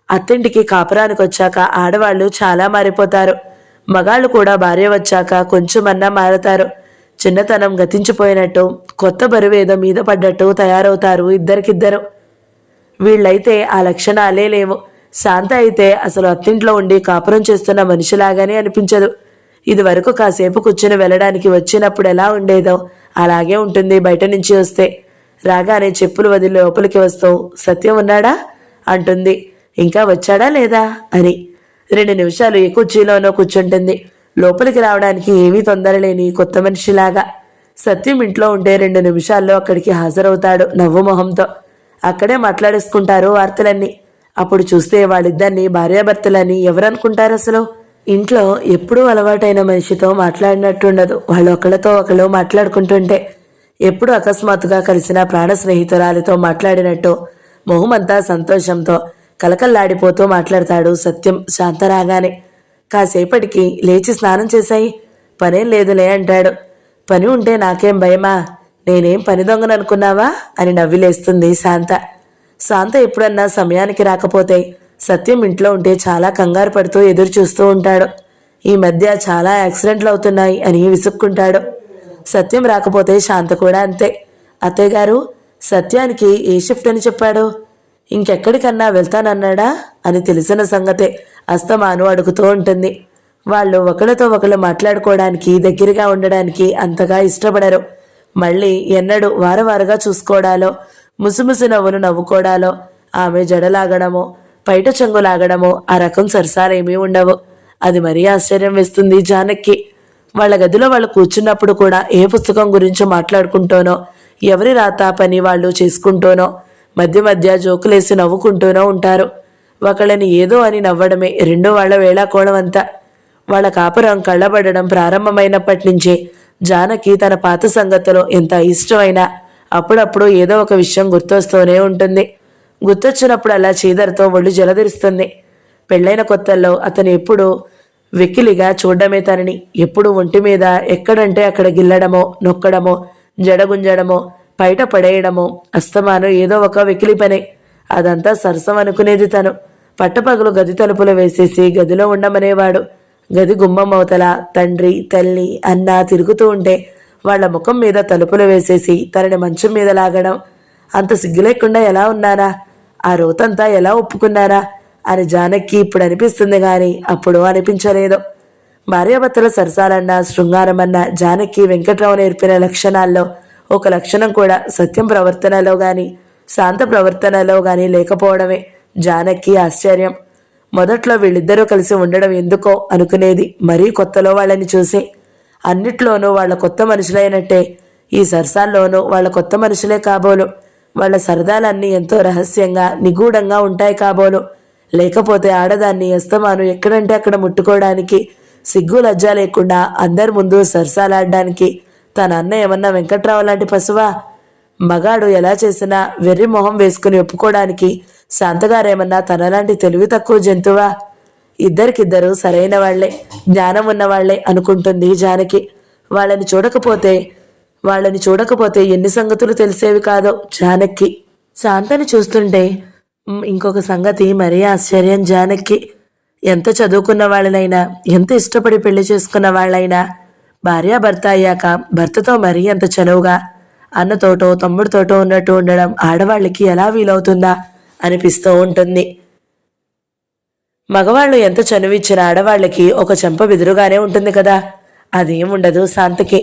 అత్తింటికి కాపురానికి వచ్చాక ఆడవాళ్ళు చాలా మారిపోతారు. మగాళ్ళు కూడా భార్య వచ్చాక కొంచెమన్నా మారతారు. చిన్నతనం గతించిపోయినట్టు, కొత్త బరువేదో మీద పడ్డట్టు తయారవుతారు ఇద్దరికిద్దరు. వీళ్ళైతే ఆ లక్షణాలే లేవు. శాంత అయితే అసలు అత్తింట్లో ఉండి కాపురం చేస్తున్న మనిషిలాగానే అనిపించదు. ఇది వరకు కాసేపు కూర్చుని వెళ్ళడానికి వచ్చినప్పుడు ఎలా ఉండేదో అలాగే ఉంటుంది బయట నుంచి వస్తే. రాగానే చెప్పులు వదిలి లోపలికి వస్తూ, సత్యం ఉన్నాడా అంటుంది. ఇంకా వచ్చాడా లేదా అని. 2 నిమిషాలు ఏ కుర్చీలోనో కూర్చుంటుంది. లోపలికి రావడానికి ఏమీ తొందరలేని కొత్త మనిషిలాగా. సత్యం ఇంట్లో ఉంటే 2 నిమిషాల్లో అక్కడికి హాజరవుతాడు నవ్వు మొహంతో. అక్కడే మాట్లాడేసుకుంటారు వార్తలన్నీ. అప్పుడు చూస్తే వాళ్ళిద్దరినీ భార్యాభర్తలని ఎవరనుకుంటారు అసలు? ఇంట్లో ఎప్పుడూ అలవాటైన మనిషితో మాట్లాడినట్టుండదు వాళ్ళు ఒకళ్ళతో ఒకళ్ళు మాట్లాడుకుంటుంటే. ఎప్పుడు అకస్మాత్తుగా కలిసిన ప్రాణ స్నేహితురాలితో మాట్లాడినట్టు మొహమంతా సంతోషంతో కలకల్లాడిపోతూ మాట్లాడతాడు సత్యం శాంత రాగానే. కాసేపటికి లేచి స్నానం చేశాయి. పనేం లేదులే అంటాడు. పని ఉంటే నాకేం భయమా, నేనేం పని దొంగననుకున్నావా అని నవ్విలేస్తుంది శాంత. శాంత ఎప్పుడన్నా సమయానికి రాకపోతే సత్యం ఇంట్లో ఉంటే చాలా కంగారు పడుతూ ఎదురు చూస్తూ ఉంటాడు. ఈ మధ్య చాలా యాక్సిడెంట్లు అవుతున్నాయి అని విసుక్కుంటాడు. సత్యం రాకపోతే శాంత కూడా అంతే. అత్తయ్య గారు, సత్యానికి ఏ షిఫ్ట్ అని చెప్పాడు? ఇంకెక్కడికన్నా వెళ్తానన్నాడా అని తెలిసిన సంగతే అస్తమాను అడుగుతూ ఉంటుంది. వాళ్ళు ఒకరితో ఒకరు మాట్లాడుకోవడానికి దగ్గరగా ఉండడానికి అంతగా ఇష్టపడరు. మళ్ళీ ఎన్నడూ వారవారుగా చూసుకోవడాలో ముసిముసి నవ్వును నవ్వుకోడాలో, ఆమె జడలాగడమో పైట చెంగు లాగడమో ఆ రకం సరసాలేమీ ఉండవు. అది మరీ ఆశ్చర్యం వేస్తుంది జానకి. వాళ్ళ గదిలో వాళ్ళు కూర్చున్నప్పుడు కూడా ఏ పుస్తకం గురించి మాట్లాడుకుంటూనో, ఎవరి రాత పని వాళ్ళు చేసుకుంటూనో, మధ్య మధ్య జోకులేసి నవ్వుకుంటూనో ఉంటారు. ఒకళ్ళని ఏదో అని నవ్వడమే రెండో వాళ్ళ వేళాకోళం అంతా. వాళ్ళ కాపురం కళ్ళబడడం ప్రారంభమైనప్పటి నుంచే జానకి తన పాత సంగతిలో ఎంత ఇష్టమైనా అప్పుడప్పుడు ఏదో ఒక విషయం గుర్తొస్తూనే ఉంటుంది. గుర్తొచ్చినప్పుడు అలా చీదరతో ఒళ్ళు జలదిరుస్తుంది. పెళ్ళైన కొత్తల్లో అతను ఎప్పుడూ వెకిలిగా చూడడమే తనని. ఎప్పుడు ఒంటి మీద ఎక్కడంటే అక్కడ గిల్లడమో, నొక్కడమో, జడగుంజడమో, బయట పడేయడమో, అస్తమానం ఏదో ఒక వెకిలి పనే. అదంతా సరసం అనుకునేది తను. పట్టపగలు గది తలుపులు వేసేసి గదిలో ఉండమనేవాడు. గది గుమ్మం అవతల తండ్రి, తల్లి, అన్న తిరుగుతూ ఉంటే వాళ్ల ముఖం మీద తలుపులు వేసేసి తనని మంచం మీద లాగడం. అంత సిగ్గు లేకుండా ఎలా ఉన్నారా, ఆ రోతంతా ఎలా ఒప్పుకున్నారా అని జానకి ఇప్పుడు అనిపిస్తుంది గాని అప్పుడు అనిపించలేదు. భార్యాభర్తల సరసాలన్నా శృంగారమన్నా జానకి వెంకట్రావు నేర్పిన లక్షణాల్లో ఒక లక్షణం కూడా సత్యం ప్రవర్తనలో గాని శాంత ప్రవర్తనలో గాని లేకపోవడమే జానకి ఆశ్చర్యం. మొదట్లో వీళ్ళిద్దరూ కలిసి ఉండడం ఎందుకో అనుకునేది. మరీ కొత్తలో వాళ్ళని చూసి అన్నిట్లోనూ వాళ్ళ కొత్త మనుషులైనట్టే ఈ సరసాల్లోనూ వాళ్ళ కొత్త మనుషులే కాబోలు. వాళ్ళ సరదాలన్నీ ఎంతో రహస్యంగా నిగూఢంగా ఉంటాయి కాబోలు. లేకపోతే ఆడదాన్ని అస్తమాను ఎక్కడంటే అక్కడ ముట్టుకోవడానికి సిగ్గు లజ్జ లేకుండా అందరి ముందు సరసాలాడడానికి తన అన్న ఏమన్నా వెంకట్రావు లాంటి పశువా? మగాడు ఎలా చేసినా వెర్రి మొహం వేసుకుని ఒప్పుకోవడానికి శాంతగారేమన్నా తనలాంటి తెలివి తక్కువ జంతువా? ఇద్దరికిద్దరు సరైన వాళ్లే, జ్ఞానం ఉన్నవాళ్లే అనుకుంటుంది జానకి. వాళ్ళని చూడకపోతే ఎన్ని సంగతులు తెలిసేవి కాదో జానకి. శాంతని చూస్తుంటే ఇంకొక సంగతి మరీ ఆశ్చర్యం జానకి. ఎంత చదువుకున్న వాళ్ళనైనా, ఎంత ఇష్టపడి పెళ్లి చేసుకున్న వాళ్ళైనా భార్యాభర్త అయ్యాక భర్తతో మరీ అంత చనువుగా అన్నతోటో తమ్ముడితోటో ఉన్నట్టు ఉండడం ఆడవాళ్ళకి ఎలా వీలవుతుందా అనిపిస్తూ ఉంటుంది. మగవాళ్ళు ఎంత చనువిచ్చిన ఆడవాళ్ళకి ఒక చెంప బెదురుగానే ఉంటుంది కదా. అదేం ఉండదు శాంతకి.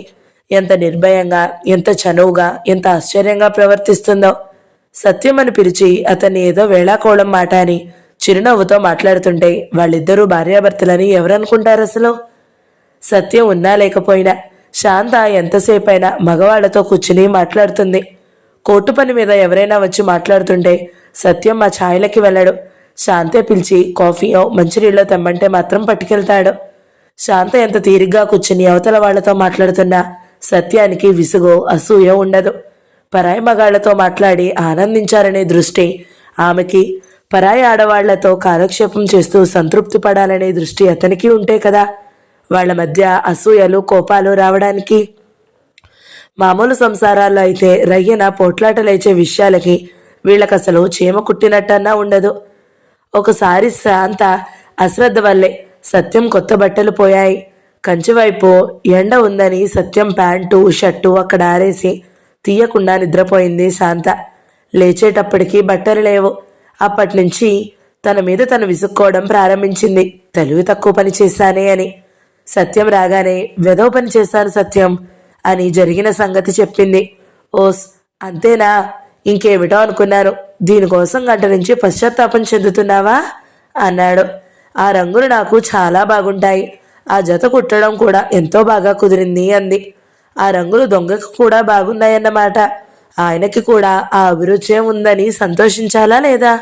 ఎంత నిర్భయంగా, ఎంత చనువుగా, ఎంత ఆశ్చర్యంగా ప్రవర్తిస్తుందో. సత్యం అని పిలిచి అతన్ని ఏదో వేళాకోళం మాట అని చిరునవ్వుతో మాట్లాడుతుంటే వాళ్ళిద్దరూ భార్యాభర్తలని ఎవరనుకుంటారు అసలు? సత్యం ఉన్నా లేకపోయినా శాంత ఎంతసేపైనా మగవాళ్లతో కూర్చుని మాట్లాడుతుంది. కోర్టు పని మీద ఎవరైనా వచ్చి మాట్లాడుతుంటే సత్యం మా ఛాయలకి వెళ్ళడు. శాంతే పిలిచి కాఫీయో మంచినీళ్ళో తెమ్మంటే మాత్రం పట్టుకెళ్తాడు. శాంత ఎంత తీరిగ్గా కూర్చుని అవతల వాళ్లతో మాట్లాడుతున్నా సత్యానికి విసుగో అసూయో ఉండదు. పరాయి మగాళ్లతో మాట్లాడి ఆనందించాలనే దృష్టి ఆమెకి, పరాయి ఆడవాళ్లతో కాలక్షేపం చేస్తూ సంతృప్తి పడాలనే దృష్టి అతనికి ఉంటే కదా వాళ్ల మధ్య అసూయలు కోపాలు రావడానికి. మామూలు సంసారాల్లో అయితే రయ్యన పోట్లాట లేచే విషయాలకి వీళ్ళకసలు చీమ కుట్టినట్టన్నా ఉండదు. ఒకసారి శాంత అశ్రద్ధ వల్లే సత్యం కొత్త బట్టలు పోయాయి. కంచివైపు ఎండ ఉందని సత్యం ప్యాంటు షర్టు అక్కడ ఆరేసి తీయకుండా నిద్రపోయింది శాంత. లేచేటప్పటికీ బట్టలు లేవు. అప్పటినుంచి తన మీద తను విసుక్కోవడం ప్రారంభించింది. తెలివి తక్కువ పని చేశానే అని. సత్యం రాగానే వెధవ పని చేశాను సత్యం అని జరిగిన సంగతి చెప్పింది. ఓస్ అంతేనా, ఇంకేమిటో అనుకున్నాను. దీనికోసం గంట నుంచి పశ్చాత్తాపం చెందుతున్నావా అన్నాడు. ఆ రంగులు నాకు చాలా బాగుంటాయి, ఆ జత కుట్టడం కూడా ఎంతో బాగా కుదిరింది అంది. ఆ రంగులు దొంగకు కూడా బాగున్నాయన్నమాట. ఆయనకి కూడా ఆ అభిరుచే ఉందని సంతోషించాలా లేదా?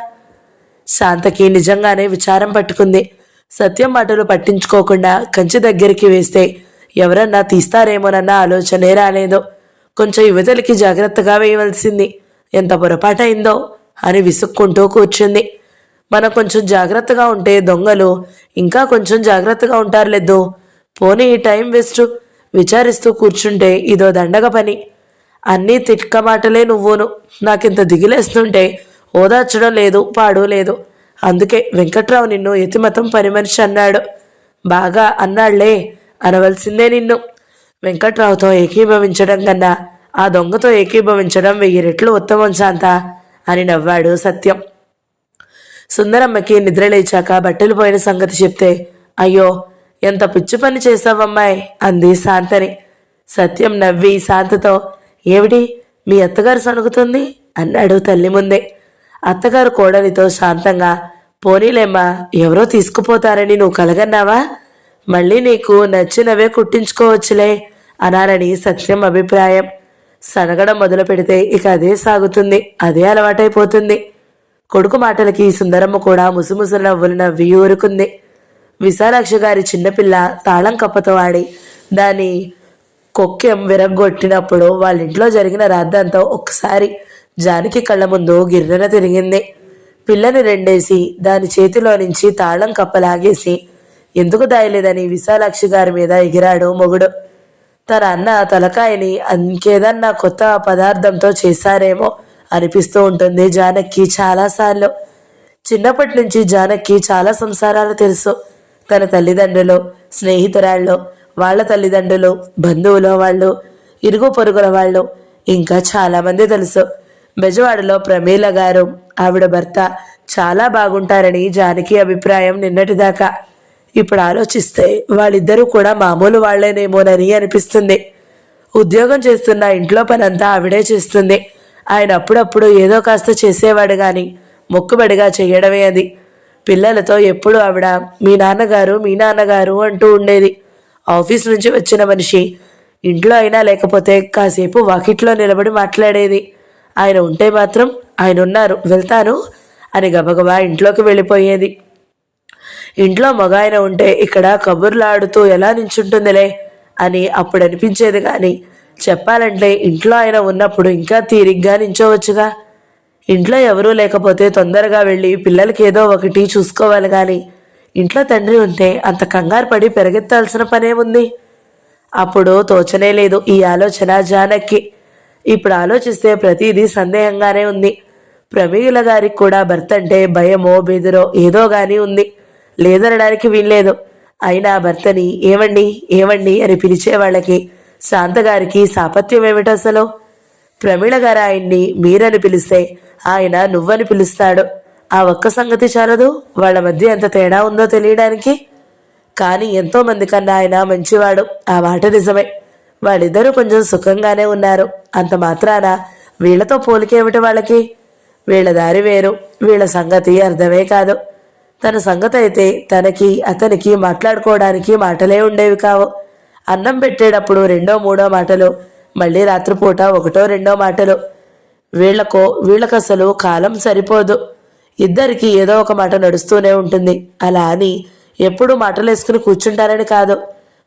శాంతకి నిజంగానే విచారం పట్టుకుంది. సత్యం మాటలు పట్టించుకోకుండా కంచి దగ్గరికి వేస్తే ఎవరన్నా తీస్తారేమోనన్న ఆలోచనే రాలేదు. కొంచెం యువతలకి జాగ్రత్తగా వేయవలసింది. ఎంత పొరపాటైందో అని విసుక్కుంటూ కూర్చుంది. మనం కొంచెం జాగ్రత్తగా ఉంటే దొంగలు ఇంకా కొంచెం జాగ్రత్తగా ఉంటారులేదు. పోనీ ఈ టైం వేస్ట్ విచారిస్తూ కూర్చుంటే ఇదో దండగ పని. అన్నీ తిక్క మాటలే నువ్వును. నాకింత దిగిలేస్తుంటే ఓదార్చడం లేదు, పాడు లేదు. అందుకే వెంకట్రావు నిన్ను యతిమతం పని మనిషి అన్నాడు. బాగా అన్నాళ్లే, అనవలసిందే నిన్ను. వెంకట్రావుతో ఏకీభవించడం కన్నా ఆ దొంగతో ఏకీభవించడం 1000 రెట్లు ఉత్తమం శాంత అని నవ్వాడు సత్యం. సుందరమ్మకి నిద్రలేచాక బట్టలు పోయిన సంగతి చెప్తే, అయ్యో ఎంత పిచ్చి పని చేశావమ్మాయి అంది శాంతని. సత్యం నవ్వి శాంతతో, ఏమిటి మీ అత్తగారు సణుగుతుంది అన్నాడు తల్లి ముందే. అత్తగారు కోడలితో శాంతంగా, పోనీలేమ్మా, ఎవరో తీసుకుపోతారని నువ్వు కలగన్నావా? మళ్ళీ నీకు నచ్చినవే కుట్టించుకోవచ్చులే అనాలని సత్యం అభిప్రాయం. సనగడం మొదలు పెడితే ఇక అదే సాగుతుంది, అదే అలవాటైపోతుంది. కొడుకు మాటలకి సుందరమ్మ కూడా ముసుముసు నవ్వులు నవ్వి ఊరుకుంది. విశాలాక్షి గారి చిన్నపిల్ల తాళం కప్పతో ఆడి దాని కొక్కెం విరగ్గొట్టినప్పుడు వాళ్ళింట్లో జరిగిన రాద్దంతా ఒక్కసారి జానకి కళ్ళ ముందు గిర్రెన తిరిగింది. పిల్లని రెండేసి దాని చేతిలో నుంచి తాళం కప్పలాగేసి ఎందుకు దాయలేదని విశాలాక్షి గారి మీద ఎగిరాడు మొగుడు. తన అన్న తలకాయని ఇంకేదన్నా కొత్త పదార్థంతో చేశారేమో అనిపిస్తూ ఉంటుంది జానకి చాలాసార్లు. చిన్నప్పటి నుంచి జానకి చాలా సంసారాలు తెలుసు. తన తల్లిదండ్రులు, స్నేహితురాళ్ళు, వాళ్ళ తల్లిదండ్రులు, బంధువులు వాళ్ళు, ఇరుగు పొరుగుల వాళ్ళు, ఇంకా చాలామంది తెలుసు. బెజవాడలో ప్రమీల గారు, ఆవిడ భర్త చాలా బాగుంటారని జానకి అభిప్రాయం నిన్నటిదాకా. ఇప్పుడు ఆలోచిస్తే వాళ్ళిద్దరూ కూడా మామూలు వాళ్లేనేమోనని అనిపిస్తుంది. ఉద్యోగం చేస్తున్న ఇంట్లో పనంతా ఆవిడే చేస్తుంది. ఆయన అప్పుడప్పుడు ఏదో కాస్త చేసేవాడు కానీ మొక్కుబడిగా చేయడమే అది. పిల్లలతో ఎప్పుడు ఆవిడ మీ నాన్నగారు మీ నాన్నగారు అంటూ ఉండేది. ఆఫీస్ నుంచి వచ్చిన మనిషి ఇంట్లో అయినా లేకపోతే కాసేపు వాకిట్లో నిలబడి మాట్లాడేది. ఆయన ఉంటే మాత్రం ఆయన ఉన్నారు వెళ్తాను అని గబగబా ఇంట్లోకి వెళ్ళిపోయేది. ఇంట్లో మగాయన ఉంటే ఇక్కడ కబుర్లాడుతూ ఎలా నించుంటుందిలే అని అప్పుడు అనిపించేది. కానీ చెప్పాలంటే ఇంట్లో ఆయన ఉన్నప్పుడు ఇంకా తీరిగ్గా నించోవచ్చుగా. ఇంట్లో ఎవరూ లేకపోతే తొందరగా వెళ్ళి పిల్లలకి ఏదో ఒకటి చూసుకోవాలి. కానీ ఇంట్లో తండ్రి ఉంటే అంత కంగారు పడి పెరగెత్తాల్సిన పనేముంది? అప్పుడు తోచనే లేదు ఈ ఆలోచన జానకి. ఇప్పుడు ఆలోచిస్తే ప్రతిదీ సందేహంగానే ఉంది. ప్రమీల గారికి కూడా భర్త అంటే భయమో బెదిరో ఏదో గాని ఉంది. లేదనడానికి వీల్లేదు. అయినా భర్తని ఏమండి ఏమండి అని పిలిచే వాళ్ళకి శాంతగారికి సాపత్యం ఏమిటసలు? ప్రమీల గారు ఆయన్ని మీరని పిలిస్తే ఆయన నువ్వని పిలుస్తాడు. ఆ ఒక్క సంగతి చాలదు వాళ్ళ మధ్య ఎంత తేడా ఉందో తెలియడానికి. కానీ ఎంతో మంది కన్నా ఆయన మంచివాడు, ఆ మాట నిజమే. వాళ్ళిద్దరూ కొంచెం సుఖంగానే ఉన్నారు. అంత మాత్రాన వీళ్లతో పోలికేమిటి వాళ్ళకి? వీళ్ళ దారి వేరు, వీళ్ళ సంగతి అర్థమే కాదు. తన సంగతి అయితే తనకి అతనికి మాట్లాడుకోవడానికి మాటలే ఉండేవి కావు. అన్నం పెట్టేటప్పుడు రెండో మూడో మాటలు, మళ్ళీ రాత్రిపూట ఒకటో రెండో మాటలు. వీళ్ళకు అసలు కాలం సరిపోదు. ఇద్దరికి ఏదో ఒక మాట నడుస్తూనే ఉంటుంది. అలా అని ఎప్పుడూ మాటలేసుకుని కూర్చుంటారని కాదు.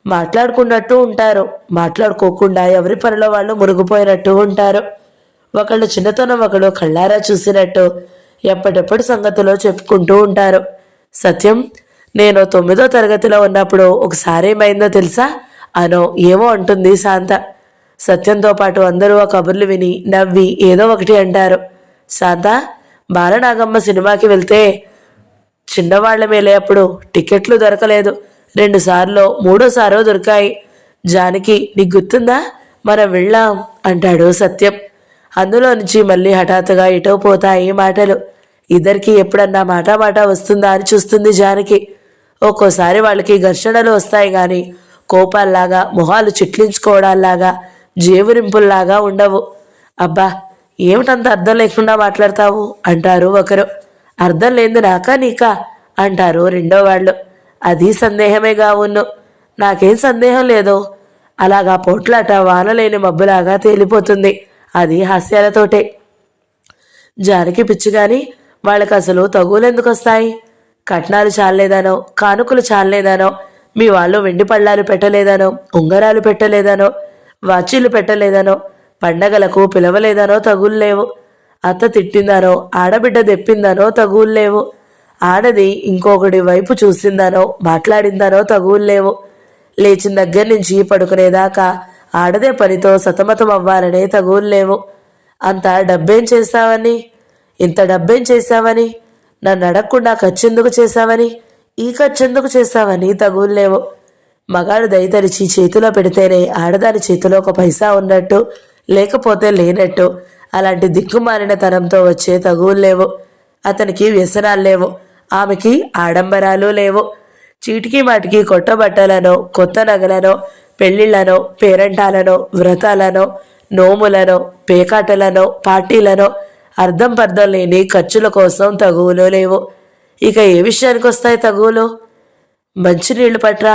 మాట్లాడుకున్నట్టు ఉంటారు, మాట్లాడుకోకుండా ఎవరి పనిలో వాళ్ళు మునిగిపోయినట్టు ఉంటారు. ఒకళ్ళు చిన్నతనం ఒకళ్ళు కళ్ళారా చూసినట్టు ఎప్పటిప్పుడు సంగతిలో చెప్పుకుంటూ ఉంటారు. సత్యం, నేను 9వ తరగతిలో ఉన్నప్పుడు ఒకసారి ఏమైందో తెలుసా అనో ఏమో అంటుంది శాంత. సత్యంతో పాటు అందరూ ఆ కబుర్లు విని నవ్వి ఏదో ఒకటి అంటారు. శాంత, బాలనాగమ్మ సినిమాకి వెళ్తే చిన్నవాళ్ల మేలే అప్పుడు టికెట్లు దొరకలేదు. 2 సార్లు 3సారో దొరికాయి. జానకి, నీకు గుర్తుందా? మనం వెళ్ళాం అంటాడు సత్యం. అందులో నుంచి మళ్ళీ హఠాత్తుగా ఎటో పోతాయి మాటలు. ఇద్దరికి ఎప్పుడన్నా మాట వస్తుందా అని చూస్తుంది జానకి. ఒక్కోసారి వాళ్ళకి ఘర్షణలు వస్తాయి కానీ కోపాల్లాగా, మొహాలు చిట్లించుకోవడాల్లాగా, జేవురింపుల్లాగా ఉండవు. అబ్బా, ఏమిటంత అర్థం లేకుండా మాట్లాడతావు అంటారు ఒకరు. అర్థం లేదు నాకా నీకా అంటారు రెండో వాళ్ళు. అది సందేహమేగా ఉన్ను. నాకేం సందేహం లేదు. అలాగా పోట్లాట వానలేని మబ్బులాగా తేలిపోతుంది. అది హాస్యాలతోటే. జానకి పిచ్చిగాని వాళ్ళకి అసలు తగులెందుకు వస్తాయి? కట్నాలు చాలేదనో, కానుకలు చాలేదనో, మీ వాళ్ళు వెండి పళ్ళాలు పెట్టలేదనో, ఉంగరాలు పెట్టలేదనో, వాచీలు పెట్టలేదనో, పండగలకు పిలవలేదనో తగుల్లేవు. అత్త తిట్టిందనో, ఆడబిడ్డ దెప్పిందనో తగుల్లేవు. ఆడది ఇంకొకటి వైపు చూసిందనో, మాట్లాడిందనో తగుల్లేవు. లేచిన దగ్గర నుంచి పడుకునేదాకా ఆడదే పనితో సతమతం అవ్వాలనే తగుల్లేవు. అంత డబ్బేం చేస్తావని, ఇంత డబ్బేం చేశావని, నన్ను అడగకుండా ఖర్చెందుకు చేశావని, ఈ ఖర్చెందుకు చేశావని తగుల్లేవు. మగాడు దయతరిచి చేతిలో పెడితేనే ఆడదాని చేతిలో ఒక పైసా ఉన్నట్టు, లేకపోతే లేనట్టు. అలాంటి దిక్కుమాలిన తనంతో వచ్చే తగువుల్లేవు. అతనికి వ్యసనాలు లేవు, ఆమెకి ఆడంబరాలు లేవు. చీటికి మాటికి కొత్త బట్టలనో, కొత్త నగలనో, పెళ్లిళ్లనో, పేరంటాలనో, వ్రతాలనో, నోములనో, పేకాటలనో, పార్టీలనో అర్థం పర్థం లేని ఖర్చుల కోసం తగువులు లేవు. ఇక ఏ విషయానికి వస్తాయి తగువులు? మంచినీళ్లు పట్రా,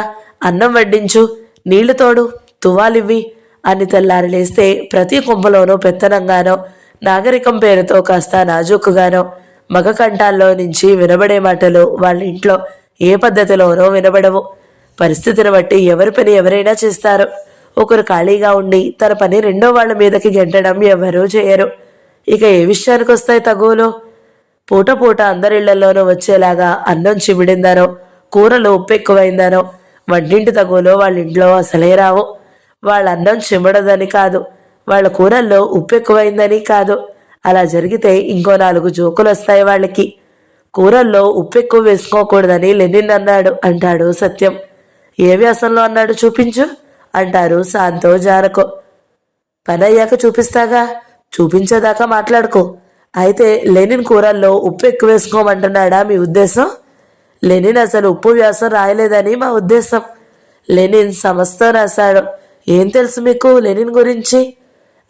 అన్నం వడ్డించు, నీళ్లు తోడు, తువ్వాలివ్వి అని తెల్లారి లేస్తే ప్రతి కుంభలోనూ పెత్తనంగానో, నాగరికం పేరుతో కాస్త నాజూకుగానో, మగ కంఠాల్లో నుంచి వినబడే మాటలు వాళ్ళ ఇంట్లో ఏ పద్ధతిలోనో వినబడవు. పరిస్థితిని బట్టి ఎవరి పని ఎవరైనా చేస్తారు. ఒకరు ఖాళీగా ఉండి తన పని రెండో వాళ్ళ మీదకి గెంటడం ఎవరూ చేయరు. ఇక ఏ విషయానికి వస్తాయి తగువులు? పూట పూట అందరిళ్లలోనూ వచ్చేలాగా అన్నం చిమిడిందనో, కూరలు ఉప్పు ఎక్కువైందనో వంటింటి తగువులో వాళ్ళ ఇంట్లో అసలే రావు. వాళ్ళ అన్నం చిమ్మడదని కాదు, వాళ్ళ కూరల్లో ఉప్పు ఎక్కువైందని కాదు. అలా జరిగితే ఇంకో 4 జోకులు వస్తాయి వాళ్ళకి. కూరల్లో ఉప్పు ఎక్కువ వేసుకోకూడదని లెనిన్ అన్నాడు అంటాడు సత్యం. ఏ వ్యాసంలో అన్నాడు చూపించు అంటారు శాంతో జానకో. పని అయ్యాక చూపిస్తాగా, చూపించేదాకా మాట్లాడుకో. అయితే లెనిన్ కూరల్లో ఉప్పు ఎక్కువ వేసుకోమంటున్నాడా మీ ఉద్దేశం? లెనిన్ అసలు ఉప్పు వ్యాసం రాయలేదని మా ఉద్దేశం. లెనిన్ సమస్తం రాశాడు. ఏం తెలుసు మీకు లెనిన్ గురించి?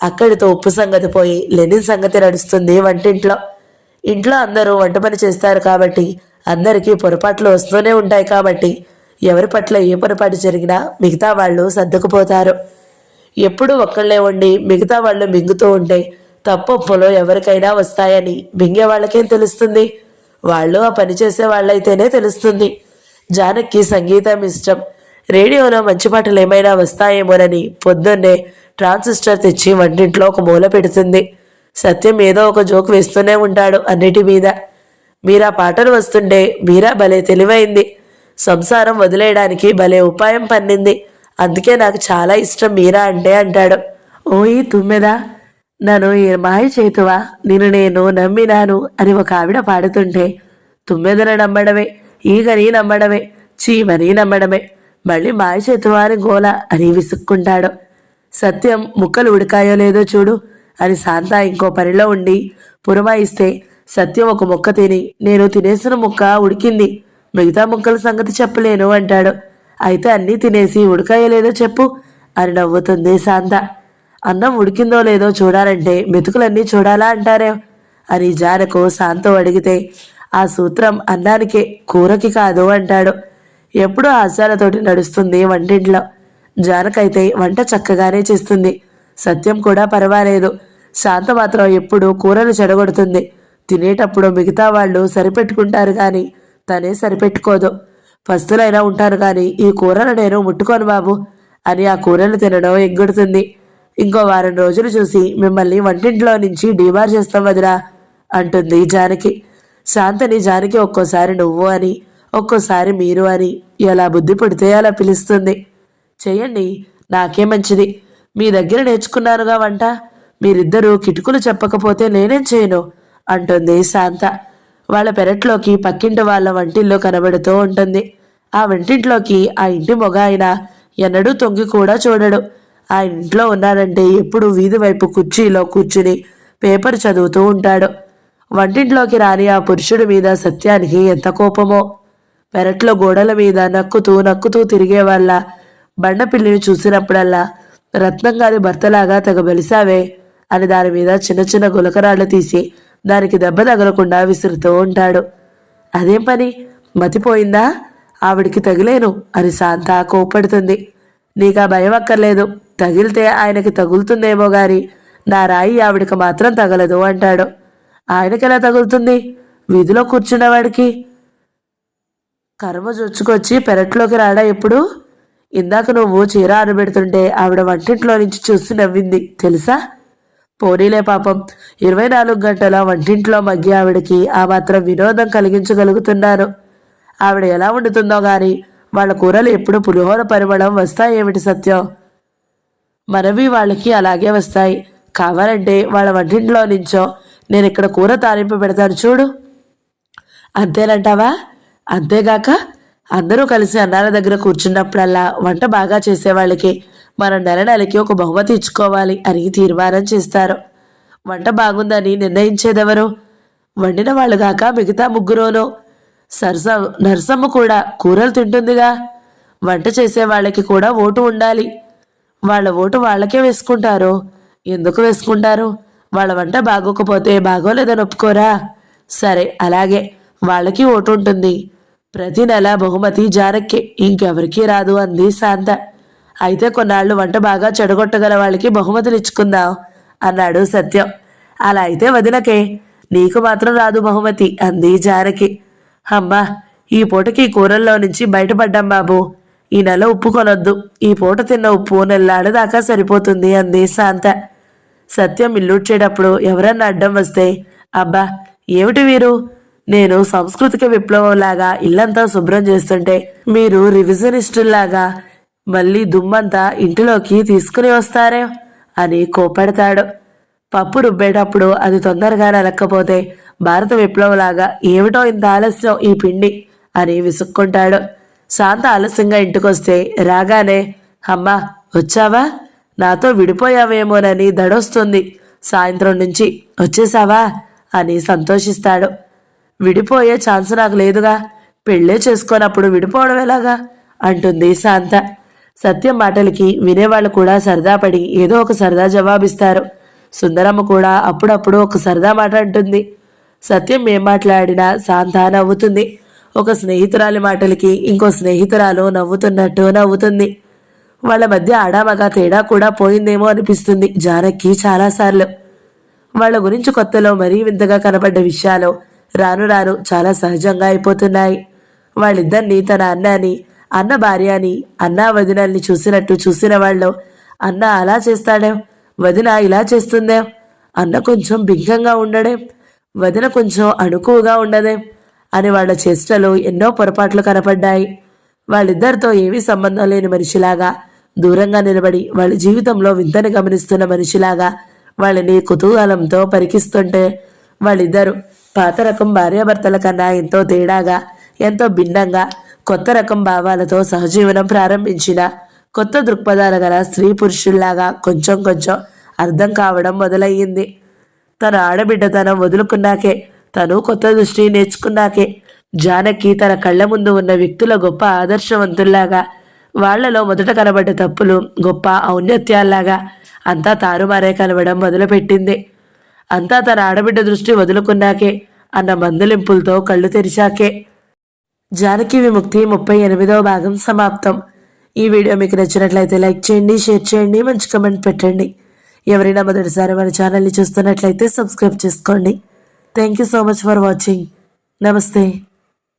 అక్కడితో ఉప్పు సంగతి పోయి లెనిన్ సంగతి నడుస్తుంది వంటింట్లో. ఇంట్లో అందరూ వంట పని చేస్తారు కాబట్టి అందరికీ పొరపాట్లు వస్తూనే ఉంటాయి కాబట్టి ఎవరి పట్ల ఏ పొరపాటు జరిగినా మిగతా వాళ్ళు సర్దుకుపోతారు. ఎప్పుడు ఒక్కళ్ళే ఉండి మిగతా వాళ్ళు మింగుతూ ఉంటే తప్పొప్పులో ఎవరికైనా వస్తాయని మింగే వాళ్ళకేం తెలుస్తుంది? వాళ్ళు ఆ పని చేసే వాళ్ళైతేనే తెలుస్తుంది. జానకి సంగీతం ఇష్టం. రేడియోలో మంచి పాటలు ఏమైనా వస్తాయేమోనని పొద్దున్నే ట్రాన్సిస్టర్ తెచ్చి వంటింట్లో ఒక మూల పెడుతుంది. సత్యం ఏదో ఒక జోక్ వేస్తూనే ఉంటాడు అన్నిటి మీద. మీరా పాటలు వస్తుంటే మీరా భలే తెలివైంది, సంసారం వదిలేయడానికి భలే ఉపాయం పన్నింది, అందుకే నాకు చాలా ఇష్టం మీరా అంటే అంటాడు. ఓయి తుమ్మెదా, నన్ను మాయ చేతువా, నేను నమ్మినాను అని ఒక ఆవిడ పాడుతుంటే తుమ్మెదను నమ్మడమే, ఈగని నమ్మడమే, చీమని నమ్మడమే, మళ్ళీ మాయ చేతువా అని గోల అని విసుక్కుంటాడు. సత్యం ముక్కలు ఉడికాయో లేదో చూడు అని శాంత ఇంకో పనిలో ఉండి పురమాయిస్తే సత్యం ఒక ముక్క తిని నేను తినేసిన ముక్క ఉడికింది, మిగతా ముక్కల సంగతి చెప్పలేను అంటాడు. అయితే అన్నీ తినేసి ఉడకాయో లేదో చెప్పు అని నవ్వుతుంది శాంత. అన్నం ఉడికిందో లేదో చూడాలంటే మెతుకులన్నీ చూడాలా అంటారే అని జానకు శాంతో అడిగితే ఆ సూత్రం అన్నానికే, కూరకి కాదు అంటాడు. ఎప్పుడూ హాస్యాలతోటి నడుస్తుంది వంటింట్లో. జానకైతే వంట చక్కగానే చేస్తుంది. సత్యం కూడా పర్వాలేదు. శాంత మాత్రం ఎప్పుడు కూరలు చెడగొడుతుంది. తినేటప్పుడు మిగతా వాళ్ళు సరిపెట్టుకుంటారు కానీ తనే సరిపెట్టుకోదు. పస్తులైనా ఉంటాను కానీ ఈ కూరలు నేను ముట్టుకోను బాబు అని ఆ కూరలు తినడం ఎగ్గొడుతుంది. ఇంకో వారం రోజులు చూసి మిమ్మల్ని వంటింట్లో నుంచి డీబార్ చేస్తాం వదిరా అంటుంది జానకి. శాంతని జానకి ఒక్కోసారి నువ్వు అని ఒక్కోసారి మీరు అని ఎలా బుద్ధి పుడితే అలా పిలుస్తుంది. చెయ్యండి, నాకే మంచిది. మీ దగ్గర నేర్చుకున్నానుగా వంట. మీరిద్దరూ కిటుకులు చెప్పకపోతే నేనేం చేయను అంటుంది శాంత. వాళ్ళ పెరట్లోకి పక్కింటి వాళ్ళ వంటిల్లో కనబడుతూ ఉంటుంది. ఆ వంటింట్లోకి ఆ ఇంటి మొగ ఆయన ఎన్నడూ తొంగి కూడా చూడడు. ఆ ఇంట్లో ఉన్నాడంటే ఎప్పుడు వీధి వైపు కుర్చీలో కూర్చుని పేపర్ చదువుతూ ఉంటాడు. వంటింట్లోకి రాని ఆ పురుషుడి మీద సత్యానికి ఎంత కోపమో. పెరట్లో గోడల మీద నక్కుతూ తిరిగే వాళ్ళ బండపిల్లిని చూసినప్పుడల్లా రత్నం గారి భర్తలాగా తెగ బలిసావే అని దాని మీద చిన్న చిన్న గులకరాళ్ళు తీసి దానికి దెబ్బ తగలకుండా విసురుతూ ఉంటాడు. అదేం పని, మతిపోయిందా? ఆవిడికి తగిలేను అని శాంత కోపడుతుంది. నీకా భయం అక్కర్లేదు, తగిలితే ఆయనకి తగులుతుందేమో గాని నా రాయి ఆవిడికి మాత్రం తగలదు అంటాడు. ఆయనకెలా తగులుతుంది? వీధిలో కూర్చున్నవాడికి. కర్మ జొచ్చుకొచ్చి పెరట్లోకి రాడా ఎప్పుడు? ఇందాక నువ్వు చీర ఆరబెడుతుంటే ఆవిడ వంటింట్లో నుంచి చూసి నవ్వింది తెలుసా? పోనీలే పాపం, 24 గంటల వంటింట్లో మగ్గి ఆవిడకి ఆ మాత్రం వినోదం కలిగించగలుగుతున్నాను. ఆవిడ ఎలా వండుతుందో గాని వాళ్ళ కూరలు ఎప్పుడు పులిహోర పరిమళం వస్తాయేమిటి సత్యం? మనవి వాళ్ళకి అలాగే వస్తాయి. కావాలంటే వాళ్ళ వంటింట్లో నుంచో నేను ఇక్కడ కూర తాలింపు పెడతాను చూడు. అంతేనంటావా? అంతేగాక అందరూ కలిసి అన్నాల దగ్గర కూర్చున్నప్పుడల్లా వంట బాగా చేసేవాళ్ళకి మనం నెలకి ఒక బహుమతి ఇచ్చుకోవాలి అని తీర్మానం చేస్తారు. వంట బాగుందని నిర్ణయించేదెవరు? వండిన వాళ్ళు గాక మిగతా ముగ్గురోనో. నర్సమ్మ కూడా కూరలు తింటుందిగా. వంట చేసే వాళ్ళకి కూడా ఓటు ఉండాలి. వాళ్ళ ఓటు వాళ్ళకే వేసుకుంటారు. ఎందుకు వేసుకుంటారు? వాళ్ళ వంట బాగోకపోతే బాగోలేదని ఒప్పుకోరా? సరే అలాగే, వాళ్ళకి ఓటు ఉంటుంది. ప్రతి నెల బహుమతి జానక్కి, ఇంకెవరికీ రాదు అంది శాంత. అయితే కొన్నాళ్ళు వంట బాగా చెడగొట్టగల వాళ్ళకి బహుమతులు ఇచ్చుకుందాం అన్నాడు సత్యం. అలా అయితే వదినకే, నీకు మాత్రం రాదు బహుమతి అంది జానకి. అమ్మా, ఈ పూటకి కూరల్లో నుంచి బయటపడ్డాం బాబు. ఈ నెల ఉప్పు కొనొద్దు. ఈ పూట తిన్న ఉప్పు నెల్లాడు దాకా సరిపోతుంది అంది శాంత. సత్యం ఇల్లుడ్చేటప్పుడు ఎవరన్నా అడ్డం వస్తే, అబ్బా ఏమిటి వీరు, నేను సాంస్కృతిక విప్లవంలాగా ఇల్లంతా శుభ్రం చేస్తుంటే మీరు రివిజనిస్టుల్లాగా మళ్ళీ దుమ్మంతా ఇంటిలోకి తీసుకుని వస్తారే అని కోపడతాడు. పప్పు రుబ్బేటప్పుడు అది తొందరగా నలక్కపోతే భారత విప్లవంలాగా ఏమిటో ఇంత ఆలస్యం ఈ పిండి అని విసుక్కుంటాడు. శాంత ఆలస్యంగా ఇంటికొస్తే రాగానే, అమ్మా వచ్చావా, నాతో విడిపోయావేమోనని దడొస్తుంది. సాయంత్రం నుంచి వచ్చేసావా అని సంతోషిస్తాడు. విడిపోయే ఛాన్స్ నాకు లేదుగా, పెళ్ళే చేసుకోనప్పుడు విడిపోవడం ఎలాగా అంటుంది శాంత. సత్యం మాటలకి వినేవాళ్ళు కూడా సరదాపడి ఏదో ఒక సరదా జవాబిస్తారు. సుందరమ్మ కూడా అప్పుడప్పుడు ఒక సరదా మాట అంటుంది. సత్యం ఏం మాట్లాడినా శాంత నవ్వుతుంది. ఒక స్నేహితురాలి మాటలకి ఇంకో స్నేహితురాలు నవ్వుతున్నట్టు నవ్వుతుంది. వాళ్ళ మధ్య ఆడామగా తేడా కూడా పోయిందేమో అనిపిస్తుంది జానకి చాలాసార్లు. వాళ్ళ గురించి కొత్తలో మరీ వింతగా కనబడ్డ విషయాలు రాను రాను చాలా సహజంగా అయిపోతున్నాయి. వాళ్ళిద్దరినీ తన అన్నని, అన్న భార్య అని, అన్నా వదినల్ని చూసినట్టు చూసిన వాళ్ళు, అన్న అలా చేస్తాడే, వదిన ఇలా చేస్తుందే, అన్న కొంచెం బింకంగా ఉండడే, వదిన కొంచెం అణుకువగా ఉండదే అని వాళ్ళ చేష్టలు ఎన్నో పొరపాట్లు కనపడ్డాయి. వాళ్ళిద్దరితో ఏమీ సంబంధం లేని మనిషిలాగా దూరంగా నిలబడి వాళ్ళ జీవితంలో వింతని గమనిస్తున్న మనిషిలాగా వాళ్ళని కుతూహలంతో పరికిస్తుంటే వాళ్ళిద్దరూ పాత రకం భార్యాభర్తల కన్నా ఎంతో తేడాగా, ఎంతో భిన్నంగా, కొత్త రకం భావాలతో సహజీవనం ప్రారంభించిన కొత్త దృక్పథాల గల స్త్రీ పురుషుల్లాగా కొంచెం కొంచెం అర్థం కావడం మొదలయ్యింది. తన ఆడబిడ్డతనం వదులుకున్నాకే, తను కొత్త దృష్టి నేర్చుకున్నాకే జానకి తన కళ్ళ ముందు ఉన్న వ్యక్తుల గొప్ప ఆదర్శవంతుల్లాగా, వాళ్లలో మొదట కనబడ్డ తప్పులు గొప్ప ఔన్నత్యాల్లాగా అంతా తారుమారే కనబడం మొదలుపెట్టింది. అంతా తన ఆడబిడ్డ దృష్టి వదులుకున్నాకే అన్న మందులింపులతో కళ్ళు తెరిచాకే. జానకి విముక్తి 38వ భాగం సమాప్తం. ఈ వీడియో మీకు నచ్చినట్లయితే లైక్ చేయండి, షేర్ చేయండి, మంచి కమెంట్ పెట్టండి. ఎవరైనా మొదటిసారి మన ఛానల్ని చూస్తున్నట్లయితే సబ్స్క్రైబ్ చేసుకోండి. Thank you so much for watching. నమస్తే.